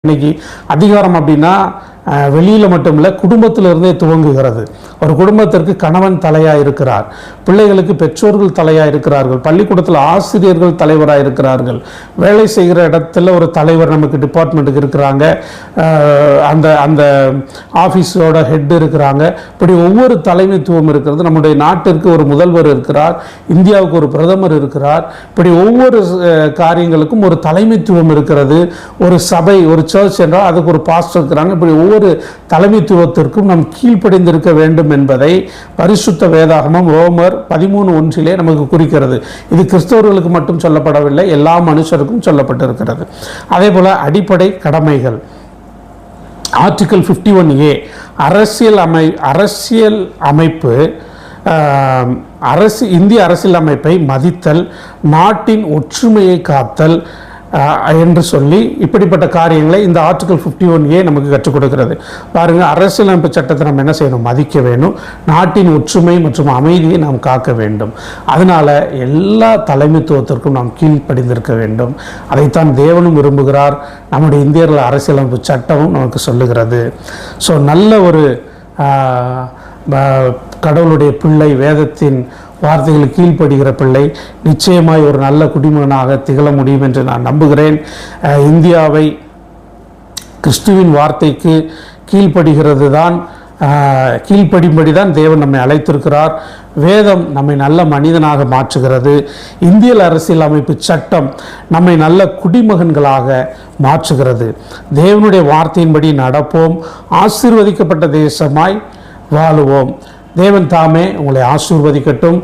இன்னைக்கு அதிகாரம் அப்படின்னா வெளியில் மட்டுமில்லை குடும்பத்திலிருந்தே துவங்குகிறது. ஒரு குடும்பத்திற்கு கணவன் தலையாக இருக்கிறார், பிள்ளைகளுக்கு பெற்றோர்கள் தலையாக இருக்கிறார்கள், பள்ளிக்கூடத்தில் ஆசிரியர்கள் தலைவராக இருக்கிறார்கள், வேலை செய்கிற இடத்துல ஒரு தலைவர் நமக்கு டிபார்ட்மெண்ட்டுக்கு இருக்கிறாங்க, அந்த அந்த ஆஃபீஸோட ஹெட் இருக்கிறாங்க. இப்படி ஒவ்வொரு தலைமைத்துவம் இருக்கிறது. நம்முடைய நாட்டிற்கு ஒரு முதல்வர் இருக்கிறார், இந்தியாவுக்கு ஒரு பிரதமர் இருக்கிறார். இப்படி ஒவ்வொரு காரியங்களுக்கும் ஒரு தலைமைத்துவம் இருக்கிறது. ஒரு சபை, ஒரு சர்ச் என்றால் அதுக்கு ஒரு பாஸ்டர் இருக்கிறாங்க. இப்படி ஒவ்வொரு தலைமைத்துவத்திற்கும் நாம் கீழ்ப்படிந்திருக்க வேண்டும் என்பதை பரிசுத்த வேதாகமம் ரோமர் 13:1 நமக்கு குறிக்கிறது. இது கிறிஸ்தவர்களுக்கு மட்டும் சொல்லப்படவில்லை, எல்லா மனுஷருக்கும் சொல்லப்பட்டிருக்கிறது. அதே போல அடிப்படை கடமைகள் ஆர்டிகல் 51A அரசியல் அமைப்பு இந்திய அரசியல் அமைப்பை மதித்தல், நாட்டின் ஒற்றுமையை காத்தல் என்று சொல்லி இப்படிப்பட்ட காரியங்களை இந்த ஆர்டிகல் 51A நமக்கு கற்றுக் கொடுக்கிறது. பாருங்க, அரசியலமைப்பு சட்டத்தை நம்ம என்ன செய்யணும்? மதிக்க வேண்டும். நாட்டின் ஒற்றுமை மற்றும் அமைதியை நாம் காக்க வேண்டும். அதனால எல்லா தலைமைத்துவத்திற்கும் நாம் கீழ்ப்படிந்திருக்க வேண்டும். அதைத்தான் தேவனும் விரும்புகிறார், நம்முடைய இந்தியர்கள் அரசியலமைப்பு சட்டமும் நமக்கு சொல்லுகிறது. ஸோ நல்ல ஒரு கடவுளுடைய பிள்ளை, வேதத்தின் வார்த்தைகளுக்கு கீழ்ப்படுகிற பிள்ளை நிச்சயமாய் ஒரு நல்ல குடிமகனாக திகழ முடியும் என்று நான் நம்புகிறேன். இந்தியாவை கிறிஸ்துவின் வார்த்தைக்கு கீழ்ப்படிம்படி தான் தேவன் நம்மை அழைத்திருக்கிறார். வேதம் நம்மை நல்ல மனிதனாக மாற்றுகிறது. இந்திய அரசியல் அமைப்பு சட்டம் நம்மை நல்ல குடிமகன்களாக மாற்றுகிறது. தேவனுடைய வார்த்தையின்படி நடப்போம், ஆசீர்வதிக்கப்பட்ட தேசமாய் வாழுவோம். தேவன் தாமே உங்களை ஆசீர்வதிக்கட்டும்.